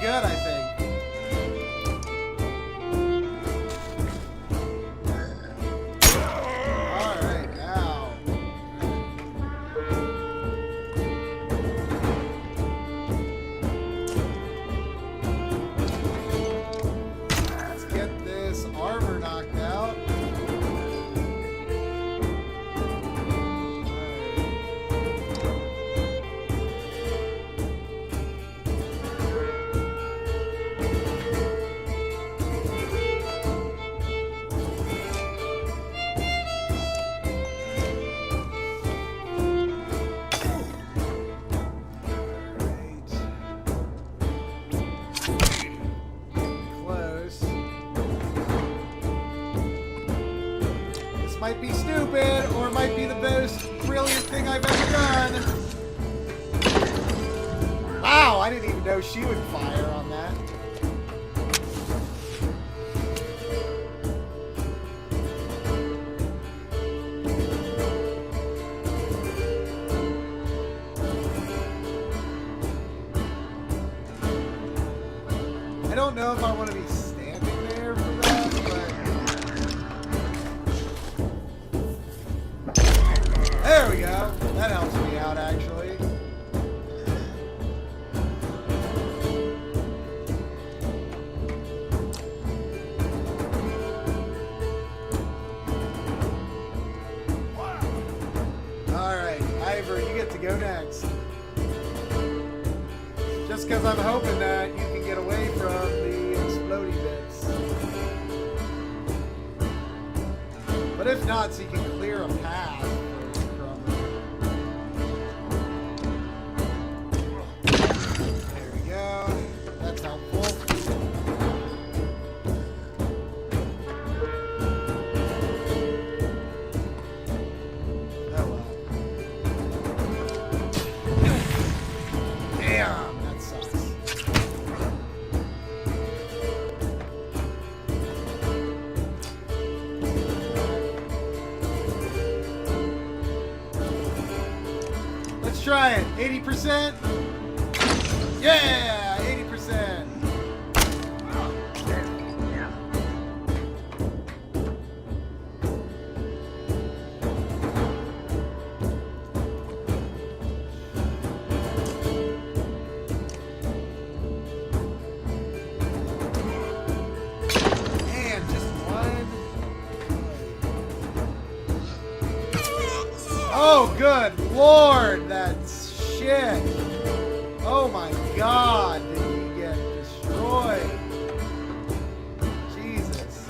good, I think. All right, ow. Let's get this armor knocked out. Might be stupid, or it might be the most brilliant thing I've ever done. Wow, I didn't even know she would fire on that. I don't know if I want to be standing there for that, but... There we go. That helps me out, actually. Alright, Ivor, you get to go next. Just because I'm hoping that you can get away from the explodey bits. But if not, so you can clear a path. There we go. That's helpful. 80%? Yeah! 80%! Man, just one. Oh, good lord, that's shit. Oh my god, did he get destroyed? Jesus.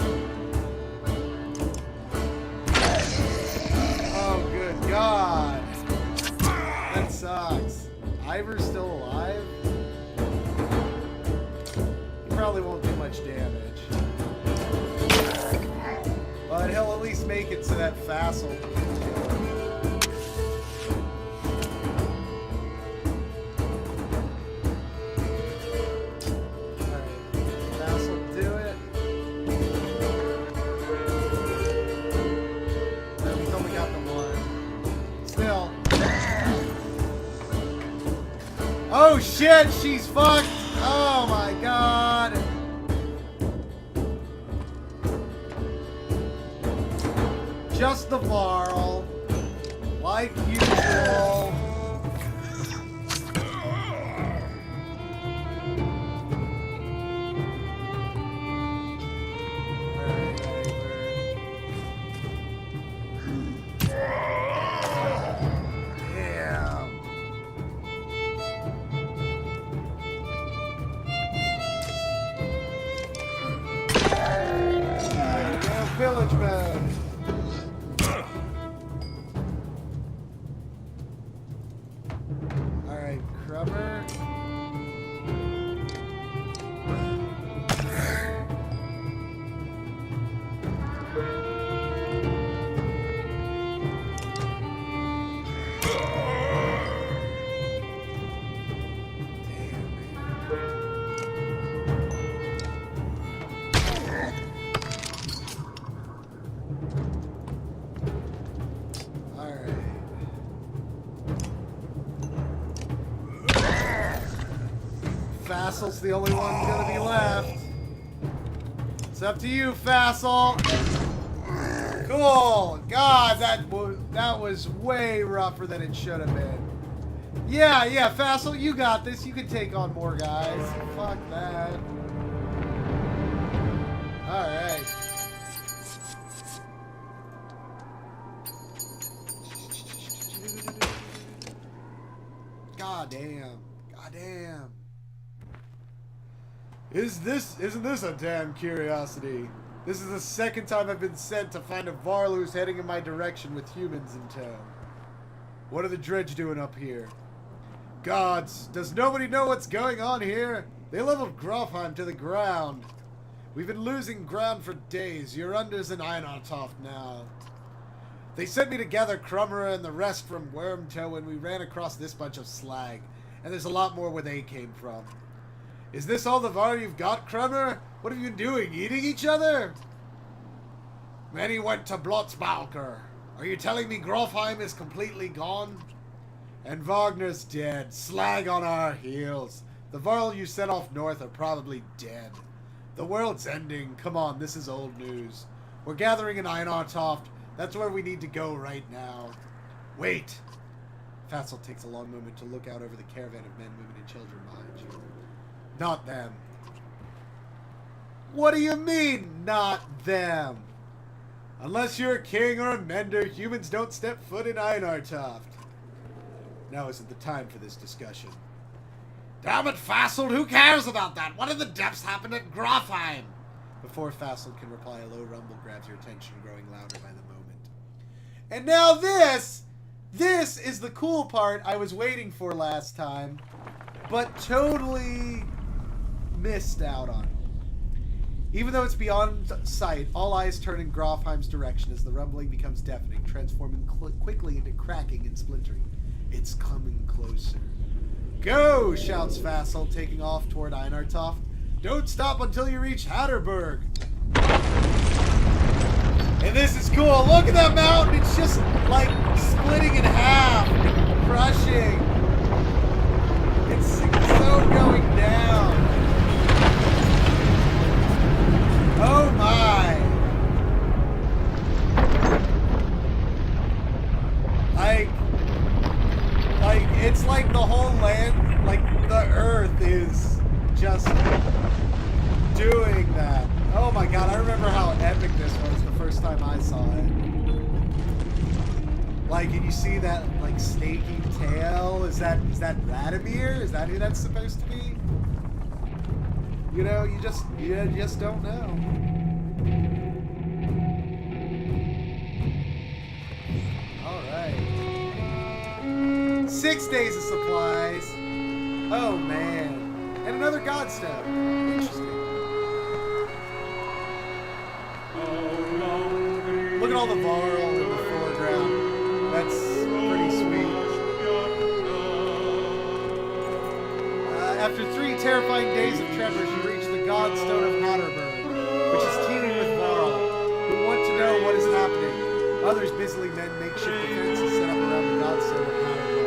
Oh, good god. That sucks. Ivor's still alive? He probably won't do much damage. But he'll at least make it so that Fassel can kill him. Oh shit, she's fucked! Oh my god! Just the Varl, like usual. Village mode. Alright, Crummer. Fassel's the only one gonna be left. It's up to you, Fassel. Cool. God, that was way rougher than it should have been. Yeah, Fassel, you got this. You can take on more guys. Fuck that. Alright. God damn. Isn't this a damn curiosity? This is the second time I've been sent to find a Varl who's heading in my direction with humans in tow. What are the Dredge doing up here? Gods, does nobody know what's going on here? They leveled Grofheim to the ground. We've been losing ground for days. You're unders in Einartoft now. They sent me to gather Crummer and the rest from Wormtoe when we ran across this bunch of slag. And there's a lot more where they came from. Is this all the Var you've got, Crummer? What have you been doing? Eating each other? Many went to Blotzbalker. Are you telling me Grofheim is completely gone? And Wagner's dead. Slag on our heels. The Varl you sent off north are probably dead. The world's ending. Come on, this is old news. We're gathering in Einartoft. That's where we need to go right now. Wait. Fassel takes a long moment to look out over the caravan of men, women, and children behind you. Not them. What do you mean, not them? Unless you're a king or a mender, humans don't step foot in Einartoft. Now isn't the time for this discussion. Damn it, Fassel, who cares about that? What in the depths happened at Grofheim? Before Fassel can reply, a low rumble grabs your attention, growing louder by the moment. And now this is the cool part I was waiting for last time, but totally missed out on. Even though it's beyond sight, all eyes turn in Grofheim's direction as the rumbling becomes deafening, transforming quickly into cracking and splintering. It's coming closer. Go! Shouts Fassel, taking off toward Einartoft. Don't stop until you reach Hatterberg. And this is cool. Look at that mountain. It's just like splitting in half, crushing. so going down. Oh my. Like, it's like the whole land, like the earth is just doing that. Oh my god, I remember how epic this was the first time I saw it. Like, and you see that, like, snaky tail? Is that Radomir? Is that who that's supposed to be? You know, you just don't know. Alright. 6 days of supplies. Oh, man. And another Godstone. Interesting. Look at all the Varl in the foreground. That's pretty sweet. After 3 terrifying days of tremors, you reach the Godstone of Hatterburg, which is teeming with Varl, who want to know what is happening. Others busily mend makeshift defenses set up around the Godstone of Hatterburg,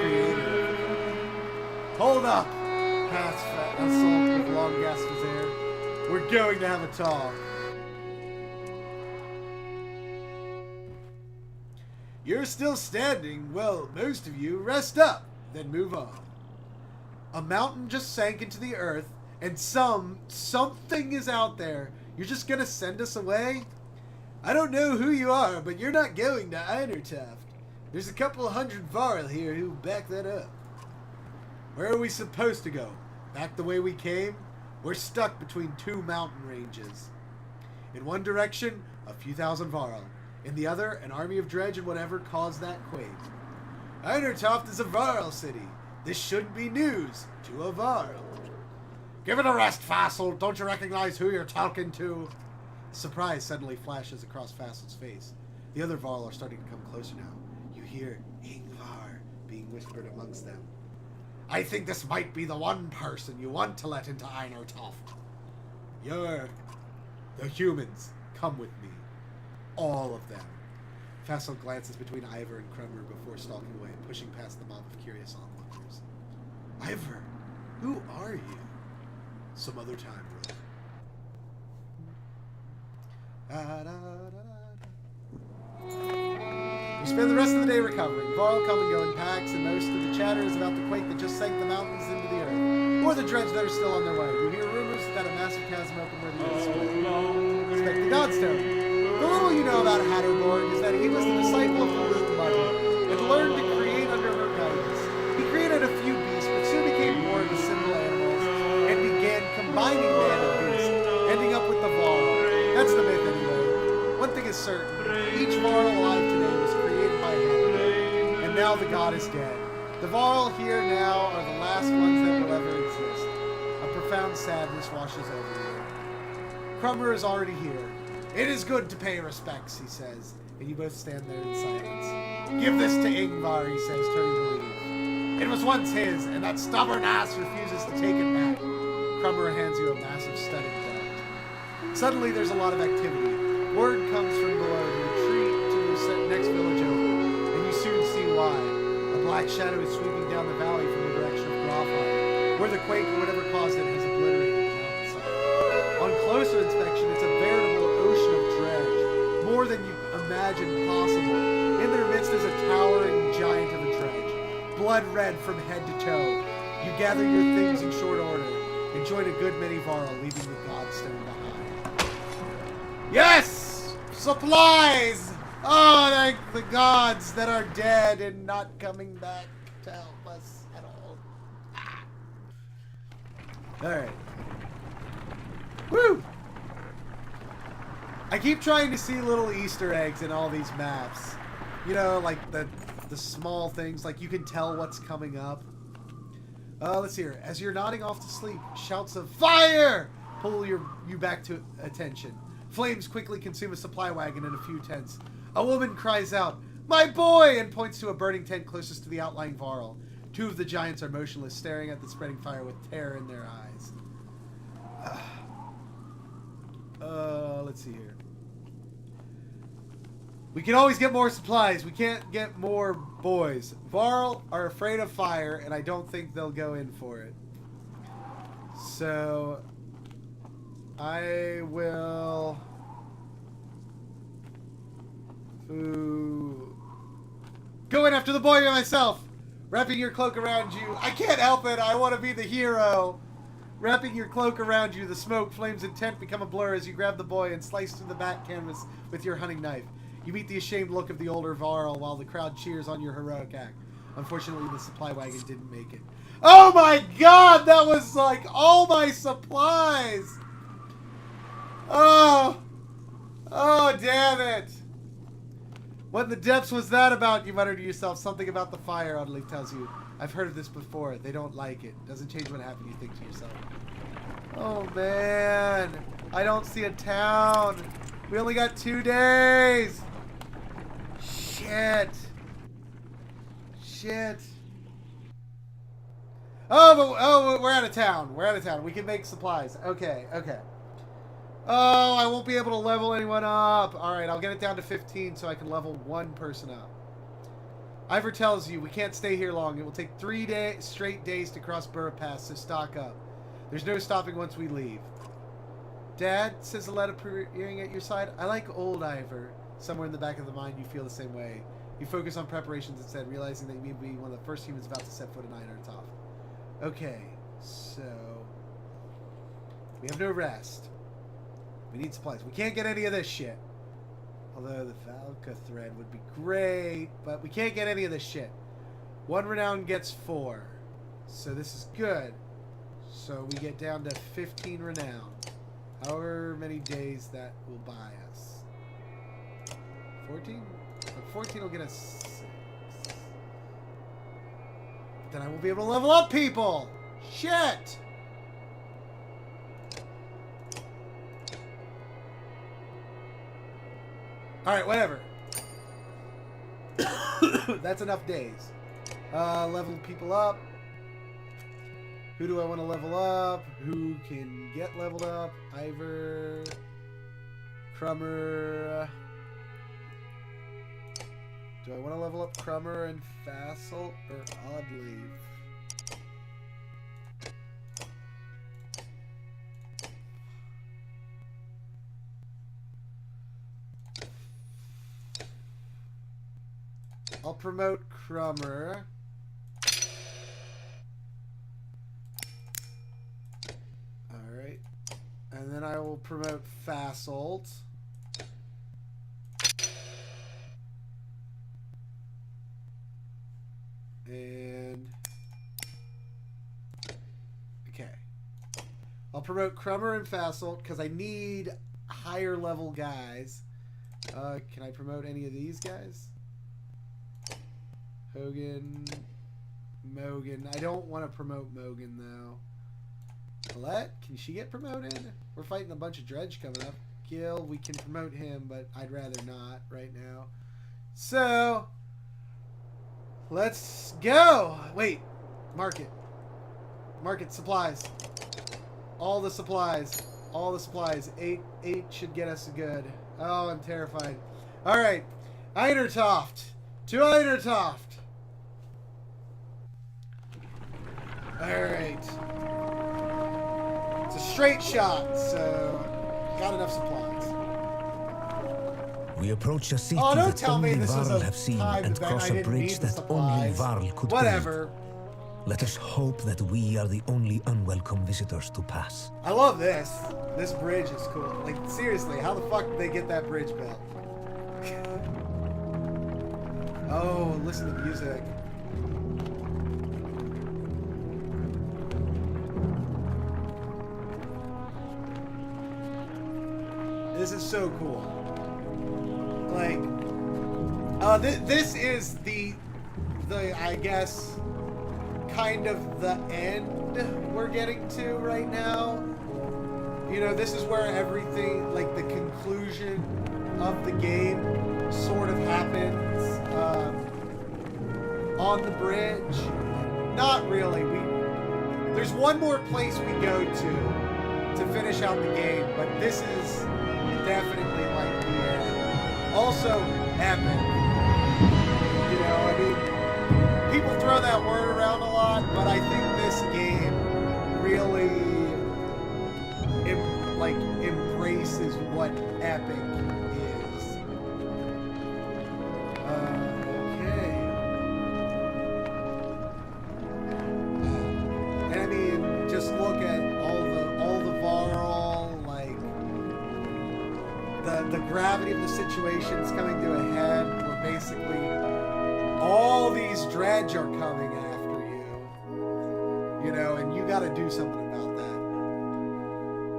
creator. Hold up! Past assault with long gasp was there. We're going to have a talk. You're still standing. Well, most of you, rest up, then move on. A mountain just sank into the earth, and something is out there. You're just gonna send us away? I don't know who you are, but you're not going to Einertoft. There's a couple of hundred Varl here who back that up. Where are we supposed to go? Back the way we came? We're stuck between 2 mountain ranges. In one direction, a few thousand Varl. In the other, an army of dredge and whatever caused that quake. Einertoft is a Varl city. This shouldn't be news to a Varl. Give it a rest, Fassel. Don't you recognize who you're talking to? Surprise suddenly flashes across Fassel's face. The other Varl are starting to come closer now. You hear Ingvar being whispered amongst them. I think this might be the one person you want to let into Einertoft. You're the humans. Come with me. All of them. Fassel glances between Ivor and Krummer before stalking away, pushing past the mob of curious onlookers. Ivor, who are you? Some other time, bro. You spend the rest of the day recovering. Varl come and go in packs, and most of the chatter is about the quake that just sank the mountains into the earth, or the dredge that are still on their way. You hear rumors that a massive chasm opened where the earth split. Expect the Godstone. The little you know about Hatterborg is that he was the disciple of the Root Mother and learned to create under her guidance. He created a few beasts, but soon became bored with simple animals and began combining man and beast, ending up with the Varl. That's the myth anyway. One thing is certain, each Varl alive today was created by him, and now the god is dead. The Varl here now are the last ones that will ever exist. A profound sadness washes over you. Krummer is already here. It is good to pay respects, he says, and you both stand there in silence. Give this to Ingvar, he says, turning to leave. It was once his, and that stubborn ass refuses to take it back. Krummer hands you a massive studded belt. Suddenly there's a lot of activity. Word comes from below to retreat to the next village over, and you soon see why. A black shadow is sweeping down the valley from the direction of Grofheim, where the quake or whatever caused it has obliterated the mountainside. On closer inspection, it's a veritable ocean of dredge, more than you imagined possible. In their midst is a towering giant of a dredge, blood red from head to toe. You gather your things in short order and join a good many Varl, leaving the Godstone behind. Yes! Supplies! Oh, thank the gods that are dead and not coming back to help us at all. Ah. Alright. Woo! I keep trying to see little Easter eggs in all these maps. You know, like the small things, like you can tell what's coming up. Let's see here. As you're nodding off to sleep, shouts of fire pull you back to attention. Flames quickly consume a supply wagon and a few tents. A woman cries out, "My boy!" and points to a burning tent closest to the outlying Varl. 2 of the giants are motionless, staring at the spreading fire with terror in their eyes. Let's see here. We can always get more supplies. We can't get more boys. Varl are afraid of fire, and I don't think they'll go in for it. So I will go in after the boy myself. Wrapping your cloak around you. I can't help it. I want to be the hero. Wrapping your cloak around you, the smoke, flames, and tent become a blur as you grab the boy and slice through the back canvas with your hunting knife. You meet the ashamed look of the older Varl while the crowd cheers on your heroic act. Unfortunately, the supply wagon didn't make it. Oh my god! That was like all my supplies! Oh! Oh, damn it! What in the depths was that about? You mutter to yourself. Something about the fire, Audley tells you. I've heard of this before. They don't like it. Doesn't change what happened, you think to yourself. Oh, man. I don't see a town. We only got 2 days. Shit. Shit. Oh, we're out of town. We're out of town. We can make supplies. Okay, okay. Oh, I won't be able to level anyone up. Alright, I'll get it down to 15 so I can level 1 person up. Ivor tells you we can't stay here long. It will take 3 straight days to cross Burra Pass, so stock up. There's no stopping once we leave. Dad, says Aletta appearing at your side. I like old Ivor. Somewhere in the back of the mind you feel the same way. You focus on preparations instead, realizing that you may be one of the first humans about to set foot in Einartoft. Okay, so we have no rest. We need supplies. We can't get any of this shit. Although the Valka thread would be great, but we can't get any of this shit. 1 renown gets 4. So this is good. So we get down to 15 renown. However many days that will buy us. 14? So 14 will get us 6. But then I won't be able to level up people! Shit! Alright, whatever. That's enough days. Level people up. Who do I want to level up? Who can get leveled up? Ivor. Crummer. Do I want to level up Crummer and Fassel or Oddleaf? I'll promote Crummer. Alright. And then I will promote Fasselt. And... okay. I'll promote Crummer and Fasselt because I need higher level guys. Can I promote any of these guys? Hogan, Mogan. I don't want to promote Mogan though. Colette, can she get promoted? We're fighting a bunch of dredge coming up. Gil, we can promote him, but I'd rather not right now. So, let's go. Wait, market. Market supplies. All the supplies. All the supplies. 8 should get us good. Oh, I'm terrified. All right, Einartoft. To Einartoft. Alright. It's a straight shot, so got enough supplies. We approach a city Oh, don't that tell only me this is Varl a have seen time and event. cross I a didn't bridge need the that only supplies. Varl could Whatever. build. Let us hope that we are the only unwelcome visitors to pass. I love this. This bridge is cool. Like, seriously, how the fuck did they get that bridge built? Oh, listen to the music. This is so cool. Like, this is the I guess kind of the end we're getting to right now. You know, this is where everything, like the conclusion of the game, sort of happens on the bridge. Not really. There's one more place we go to finish out the game, but this is definitely like the end. Also, epic. You know, I mean, people throw that word around a lot, but I think this game really what epic is. Okay. And I mean, just look at all the Varl, like the gravity of the situation's coming to a head, where basically all these dredge are coming after you. You know, and you gotta do something about that.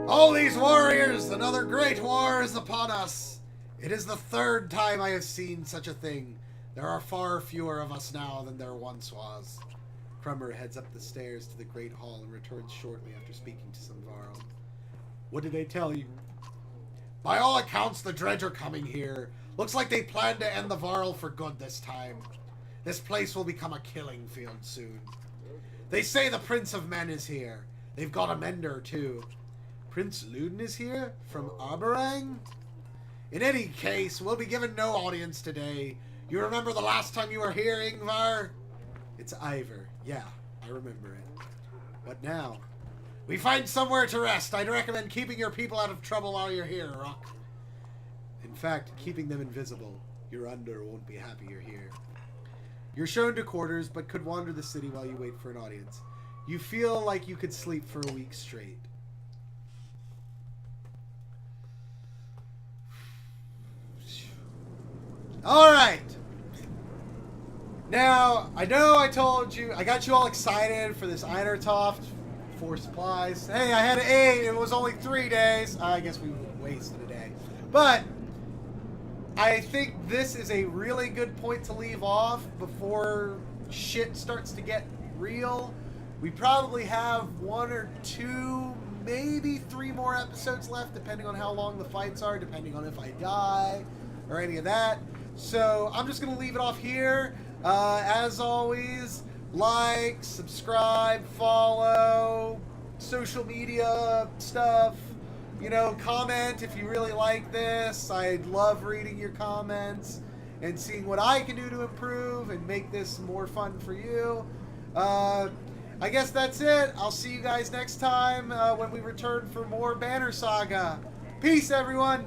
All these warriors! Another great war is upon us! It is the third time I have seen such a thing. There are far fewer of us now than there once was. Crummer heads up the stairs to the Great Hall and returns shortly after speaking to some Varl. What did they tell you? By all accounts, the dredge are coming here. Looks like they plan to end the Varl for good this time. This place will become a killing field soon. They say the Prince of Men is here. They've got a mender, too. Prince Luden is here? From Arborang? In any case, we'll be given no audience today. You remember the last time you were here, Ingvar? It's Ivor. Yeah, I remember it. What now? We find somewhere to rest. I'd recommend keeping your people out of trouble while you're here, Rock. In fact, keeping them invisible. Your under won't be happy you're here. You're shown to quarters, but could wander the city while you wait for an audience. You feel like you could sleep for a week straight. Alright! Now, I know I told you, I got you all excited for this Einertoft for supplies. Hey, I had 8, it was only 3 days. I guess we wasted a day. But, I think this is a really good point to leave off before shit starts to get real. We probably have 1 or 2, maybe 3 more episodes left, depending on how long the fights are, depending on if I die, or any of that. So, I'm just going to leave it off here. As always, like, subscribe, follow, social media stuff. You know, comment if you really like this. I'd love reading your comments and seeing what I can do to improve and make this more fun for you. I guess that's it. I'll see you guys next time when we return for more Banner Saga. Peace, everyone!